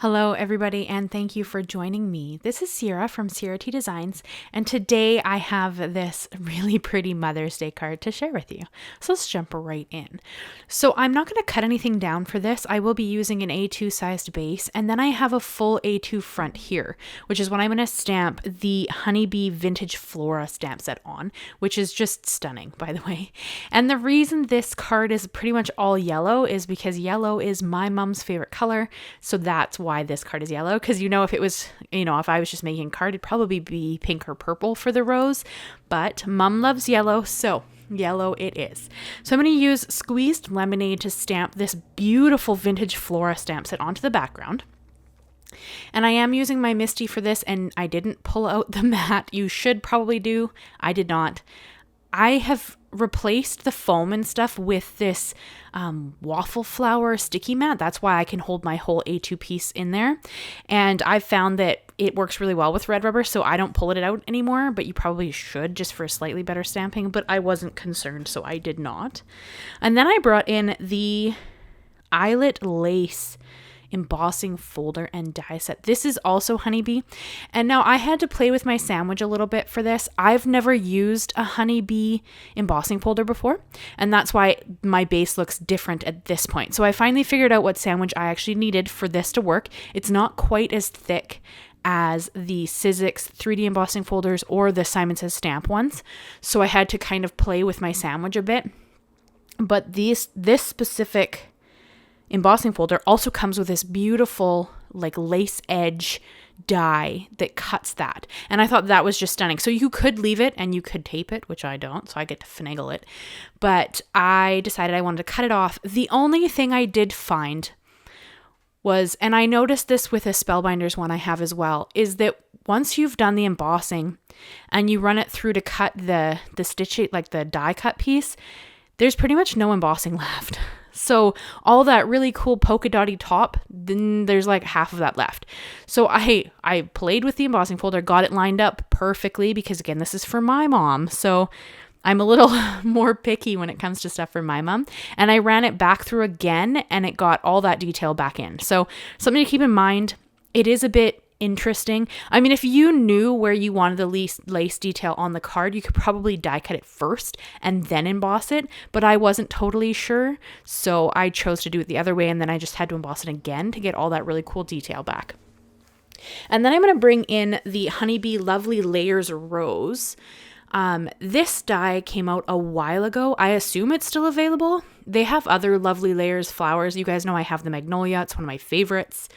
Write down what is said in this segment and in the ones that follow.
Hello everybody, and thank you for joining me. This is Ciara from Ciara T Designs, and today I have this really pretty Mother's Day card to share with you. So let's jump right in. So I'm not going to cut anything down for this. I will be using an A2 sized base, and then I have a full A2 front here, which is what I'm going to stamp the Honeybee Vintage Flora stamp set on, which is just stunning, by the way. And the reason this card is pretty much all yellow is because yellow is my mom's favorite color, so that's why this card is yellow. Because if it was, if I was just making a card, it'd probably be pink or purple for the rose, but mom loves yellow, so yellow it is. So I'm going to use squeezed lemonade to stamp this beautiful vintage Flora stamp set onto the background. And I am using my Misti for this, and I didn't pull out the mat. You should probably do. I did not. I have replaced the foam and stuff with this Waffle Flower sticky mat. That's why I can hold my whole A2 piece in there. And I've found that it works really well with red rubber, so I don't pull it out anymore, but you probably should just for a slightly better stamping, but I wasn't concerned, so I did not. And then I brought in the Eyelet lace embossing folder and die set. This is also Honeybee. And now I had to play with my sandwich a little bit for this. I've never used a Honeybee embossing folder before, and that's why my base looks different at this point. So I finally figured out what sandwich I actually needed for this to work. It's not quite as thick as the Sizzix 3D embossing folders or the Simon Says Stamp ones. So I had to kind of play with my sandwich a bit. But this specific embossing folder also comes with this beautiful like lace edge die that cuts that, and I thought that was just stunning. So you could leave it and you could tape it, which I don't, so I get to finagle it, but I decided I wanted to cut it off. The only thing I did find was, and I noticed this with a Spellbinders one I have as well, is that once you've done the embossing and you run it through to cut the stitch, like the die cut piece, there's pretty much no embossing left. So all that really cool polka dotty top, then there's like half of that left. So I played with the embossing folder, got it lined up perfectly, because again, this is for my mom. So I'm a little more picky when it comes to stuff for my mom. And I ran it back through again, and it got all that detail back in. So something to keep in mind, it is a bit interesting. I mean, if you knew where you wanted the lace detail on the card, you could probably die cut it first and then emboss it, but I wasn't totally sure, so I chose to do it the other way, and then I just had to emboss it again to get all that really cool detail back. And then I'm going to bring in the Honeybee Lovely Layers Rose. This die came out a while ago. I assume it's still available. They have other Lovely Layers flowers. You guys know I have the Magnolia. It's one of my favorites.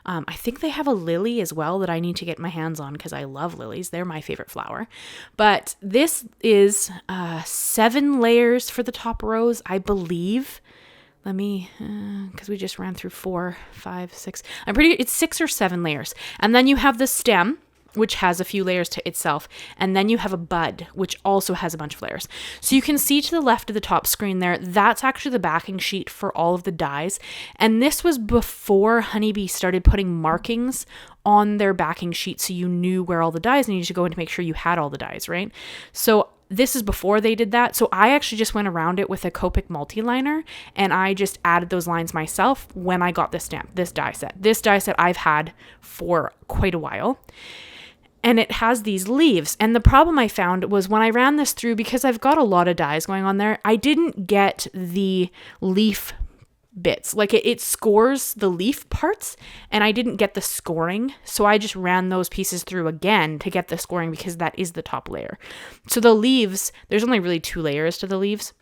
I think they have a lily as well that I need to get my hands on because I love lilies. They're my favorite flower. But this is 7 layers for the top rose, I believe. Let me, because we just ran through 4, 5, 6. It's 6 or 7 layers. And then you have the stem, which has a few layers to itself, and then you have a bud, which also has a bunch of layers. So you can see to the left of the top screen there, that's actually the backing sheet for all of the dies, and this was before Honeybee started putting markings on their backing sheet so you knew where all the dies needed to go and to make sure you had all the dies, right? So this is before they did that, so I actually just went around it with a Copic multi-liner, and I just added those lines myself when I got this stamp, this die set. This die set I've had for quite a while. And it has these leaves. And the problem I found was when I ran this through, because I've got a lot of dies going on there, I didn't get the leaf bits. Like it scores the leaf parts, and I didn't get the scoring. So I just ran those pieces through again to get the scoring, because that is the top layer. So the leaves, there's only really 2 layers to the leaves,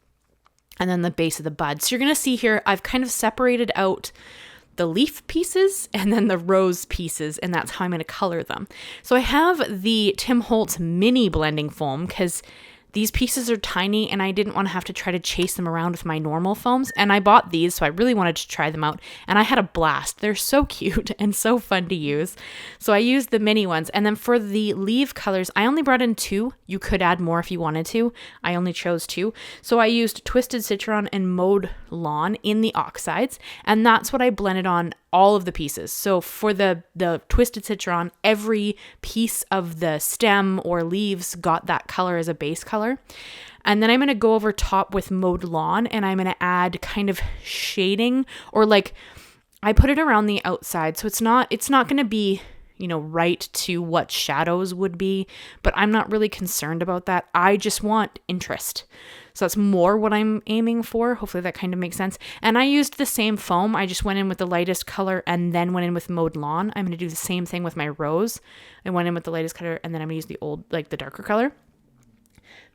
and then the base of the bud. So you're going to see here, I've kind of separated out the leaf pieces and then the rose pieces, and that's how I'm going to color them. So I have the Tim Holtz mini blending foam because these pieces are tiny and I didn't want to have to try to chase them around with my normal foams, and I bought these, so I really wanted to try them out, and I had a blast. They're so cute and so fun to use. So I used the mini ones, and then for the leaf colors, I only brought in 2. You could add more if you wanted to. I only chose 2. So I used Twisted Citron and Mowed Lawn in the oxides, and that's what I blended on all of the pieces. So for the Twisted Citron, every piece of the stem or leaves got that color as a base color. And then I'm going to go over top with Mowed Lawn, and I'm going to add kind of shading, or like I put it around the outside, so it's not going to be, right to what shadows would be, but I'm not really concerned about that. I just want interest. So that's more what I'm aiming for. Hopefully that kind of makes sense. And I used the same foam. I just went in with the lightest color and then went in with Mowed Lawn. I'm going to do the same thing with my rose. I went in with the lightest color and then I'm going to use the darker color.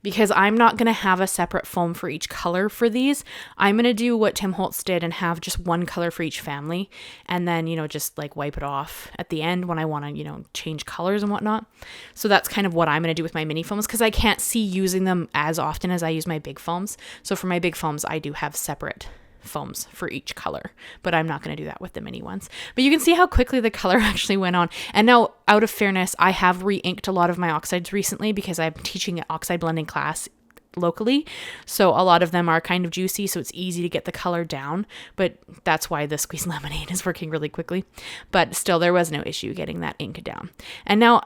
Because I'm not going to have a separate foam for each color for these. I'm going to do what Tim Holtz did and have just one color for each family. And then, just like wipe it off at the end when I want to, change colors and whatnot. So that's kind of what I'm going to do with my mini foams because I can't see using them as often as I use my big foams. So for my big foams, I do have separate foams for each color, but I'm not going to do that with the mini ones. But you can see how quickly the color actually went on. And now, out of fairness, I have re-inked a lot of my oxides recently because I'm teaching an oxide blending class locally. So a lot of them are kind of juicy, so it's easy to get the color down, but that's why the squeeze lemonade is working really quickly. But still, there was no issue getting that ink down. And now,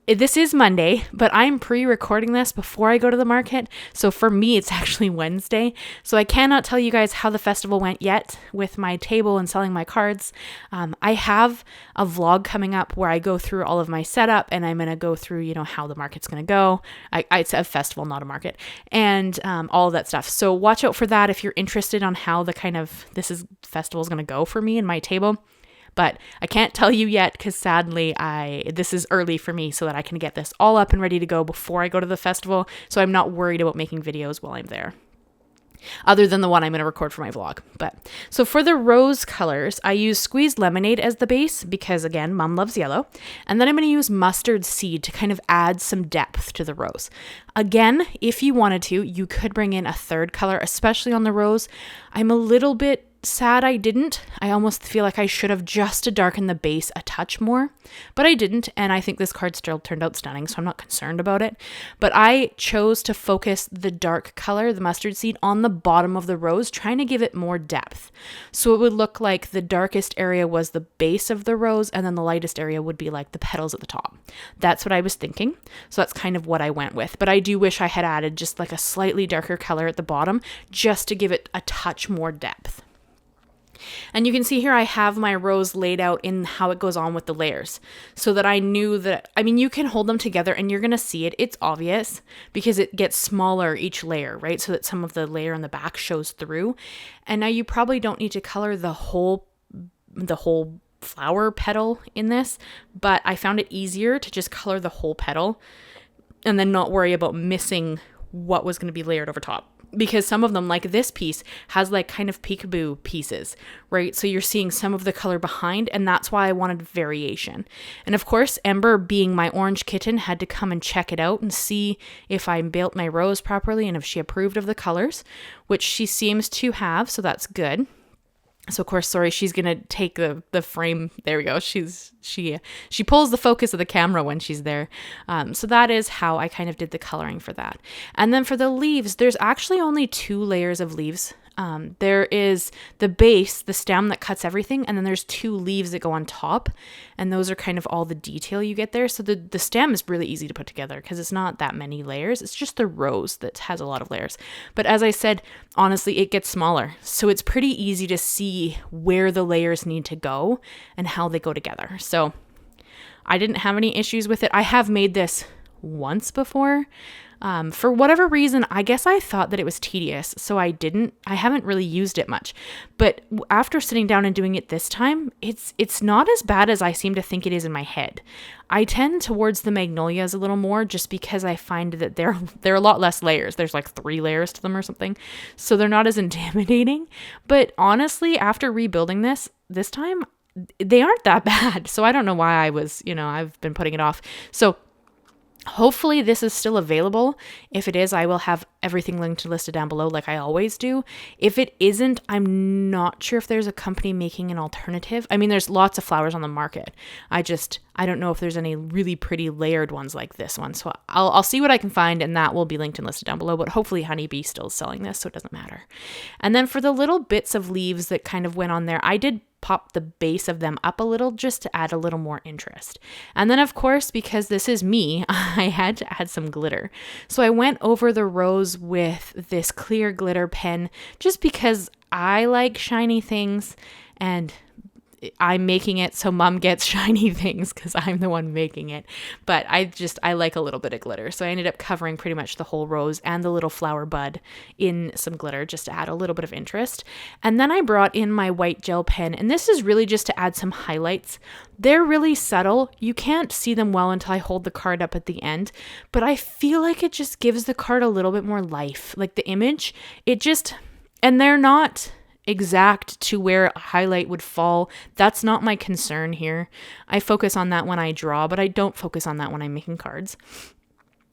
this is Monday, but I'm pre-recording this before I go to the market. So for me, it's actually Wednesday. So I cannot tell you guys how the festival went yet with my table and selling my cards. I have a vlog coming up where I go through all of my setup and I'm going to go through, how the market's going to go. It's a festival, not a market, and all of that stuff. So watch out for that if you're interested on how the festival is going to go for me and my table. But I can't tell you yet because sadly this is early for me so that I can get this all up and ready to go before I go to the festival. So I'm not worried about making videos while I'm there. Other than the one I'm going to record for my vlog. So for the rose colors, I use squeezed lemonade as the base because again, Mom loves yellow. And then I'm going to use mustard seed to kind of add some depth to the rose. Again, if you wanted to, you could bring in a third color, especially on the rose. I'm a little bit sad I didn't. I almost feel like I should have just to darken the base a touch more, but I didn't, and I think this card still turned out stunning, so I'm not concerned about it. But I chose to focus the dark color, the mustard seed, on the bottom of the rose, trying to give it more depth. So it would look like the darkest area was the base of the rose, and then the lightest area would be like the petals at the top. That's what I was thinking, so that's kind of what I went with. But I do wish I had added just like a slightly darker color at the bottom, just to give it a touch more depth. And you can see here I have my rose laid out in how it goes on with the layers so that I knew that, you can hold them together and you're going to see it. It's obvious because it gets smaller each layer, right? So that some of the layer on the back shows through. And now you probably don't need to color the whole flower petal in this, but I found it easier to just color the whole petal and then not worry about missing what was going to be layered over top. Because some of them, like this piece, has like kind of peekaboo pieces, right? So you're seeing some of the color behind, and that's why I wanted variation. And of course, Ember, being my orange kitten, had to come and check it out and see if I built my rose properly and if she approved of the colors, which she seems to have, so that's good. So of course, she's gonna take the frame. There we go. She pulls the focus of the camera when she's there. So that is how I kind of did the coloring for that. And then for the leaves, there's actually only 2 layers of leaves. There is the base, the stem that cuts everything, and then there's 2 leaves that go on top, and those are kind of all the detail you get there. So the stem is really easy to put together because it's not that many layers. It's just the rose that has a lot of layers. But as I said, honestly, it gets smaller. So it's pretty easy to see where the layers need to go and how they go together. So I didn't have any issues with it. I have made this once before. For whatever reason, I guess I thought that it was tedious, so I haven't really used it much. But after sitting down and doing it this time, it's not as bad as I seem to think it is in my head. I tend towards the magnolias a little more just because I find that they're a lot less layers. There's like 3 layers to them or something, so they're not as intimidating. But honestly, after rebuilding this time, they aren't that bad. So I don't know why I've been putting it off. So hopefully this is still available. If it is, I will have everything linked and listed down below like I always do. If it isn't, I'm not sure if there's a company making an alternative. There's lots of flowers on the market. I don't know if there's any really pretty layered ones like this one. So I'll see what I can find, and that will be linked and listed down below. But hopefully Honeybee still is selling this, so it doesn't matter. And then for the little bits of leaves that kind of went on there, I did pop the base of them up a little just to add a little more interest. And then of course, because this is me, I had to add some glitter. So I went over the rose with this clear glitter pen just because I like shiny things, and I'm making it so mom gets shiny things because I'm the one making it. But I like a little bit of glitter. So I ended up covering pretty much the whole rose and the little flower bud in some glitter just to add a little bit of interest. And then I brought in my white gel pen, and this is really just to add some highlights. They're really subtle. You can't see them well until I hold the card up at the end, but I feel like it just gives the card a little bit more life. Like the image, and they're not exact to where a highlight would fall. That's not my concern here. I focus on that when I draw, but I don't focus on that when I'm making cards.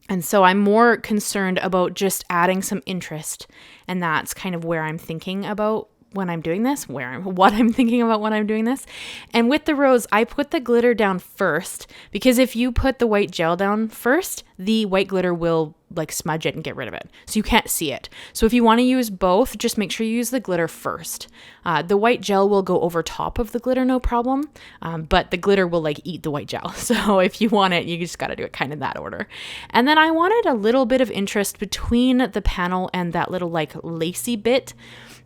And so I'm more concerned about just adding some interest, and that's kind of where I'm thinking about when I'm doing this, what I'm thinking about when I'm doing this. And with the rose, I put the glitter down first, because if you put the white gel down first, the white glitter will like smudge it and get rid of it. So you can't see it. So if you want to use both, just make sure you use the glitter first. The white gel will go over top of the glitter, no problem. But the glitter will like eat the white gel. So if you want it, you just got to do it kind of that order. And then I wanted a little bit of interest between the panel and that little like lacy bit.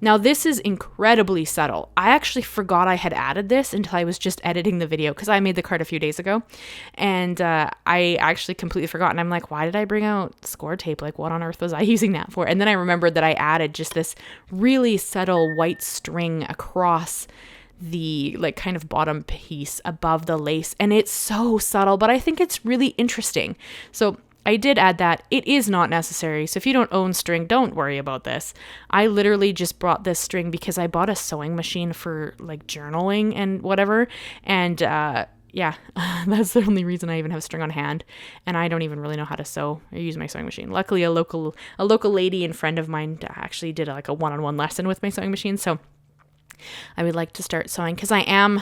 Now this is incredibly subtle. I actually forgot I had added this until I was just editing the video because I made the card a few days ago, and I actually completely forgot. And I'm like, why did I bring out Scor-tape? Like, what on earth was I using that for? And then I remembered that I added just this really subtle white string across the like kind of bottom piece above the lace, and it's so subtle, but I think it's really interesting. So I did add that. It is not necessary. So if you don't own string, don't worry about this. I literally just brought this string because I bought a sewing machine for like journaling and whatever. And yeah, that's the only reason I even have string on hand. And I don't even really know how to sew or use my sewing machine. Luckily, a local lady and friend of mine actually did like a one-on-one lesson with my sewing machine. So I would like to start sewing because I am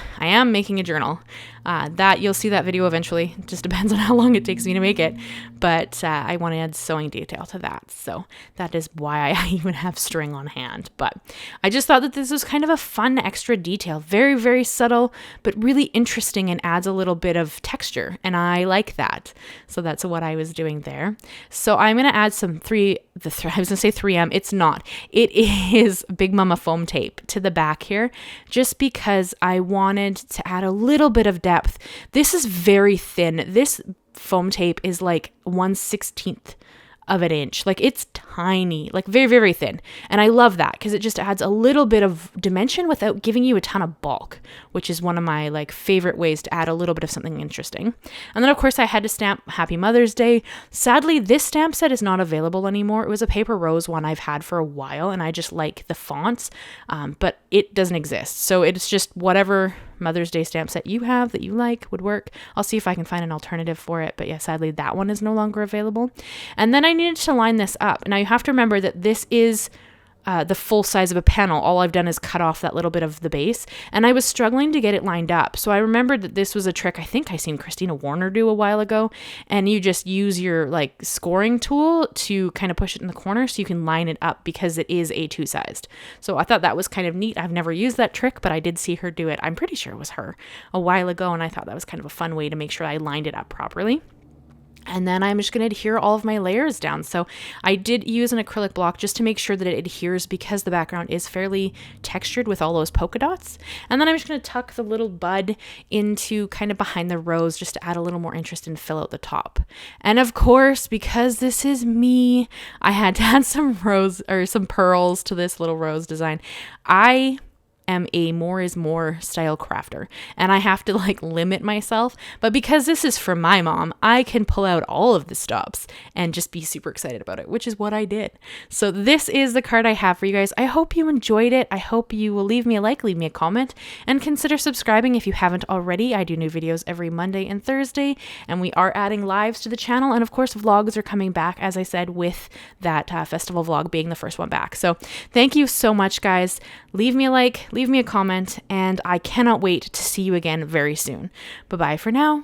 making a journal. That you'll see that video eventually. It just depends on how long it takes me to make it. But I want to add sewing detail to that. So that is why I even have string on hand. But I just thought that this was kind of a fun extra detail. Very, very subtle, but really interesting and adds a little bit of texture. And I like that. So that's what I was doing there. So I'm going to add some I was going to say 3M. It's not. It is Big Mama foam tape to the back here, just because I wanted to add a little bit of depth. This is very thin. This foam tape is like 1/16 of an inch. Like it's tiny, like very, very thin. And I love that because it just adds a little bit of dimension without giving you a ton of bulk, which is one of my like favorite ways to add a little bit of something interesting. And then of course I had to stamp Happy Mother's Day. Sadly, this stamp set is not available anymore. It was a paper rose one I've had for a while, and I just like the fonts, but it doesn't exist. So it's just whatever Mother's Day stamp set you have that you like would work. I'll see if I can find an alternative for it. But yeah, sadly, that one is no longer available. And then I needed to line this up. Now you have to remember that this is the full size of a panel. All I've done is cut off that little bit of the base, and I was struggling to get it lined up. So I remembered that this was a trick I think I seen Christina Warner do a while ago, and you just use your like scoring tool to kind of push it in the corner so you can line it up because it is A2 sized. So I thought that was kind of neat. I've never used that trick, but I did see her do it. I'm pretty sure it was her a while ago, and I thought that was kind of a fun way to make sure I lined it up properly. And then I'm just going to adhere all of my layers down. So I did use an acrylic block just to make sure that it adheres because the background is fairly textured with all those polka dots. And then I'm just going to tuck the little bud into kind of behind the rose just to add a little more interest and fill out the top. And of course, because this is me, I had to add some pearls to this little rose design. I am a more is more style crafter, and I have to like limit myself, but because this is for my mom, I can pull out all of the stops and just be super excited about it, which is what I did. So this is the card I have for you guys. I hope you enjoyed it. I hope you will leave me a like, leave me a comment, and consider subscribing if you haven't already. I do new videos every Monday and Thursday, and we are adding lives to the channel, and of course vlogs are coming back, as I said, with that festival vlog being the first one back. So thank you so much, guys. Leave me a like, leave me a comment, and I cannot wait to see you again very soon. Bye-bye for now.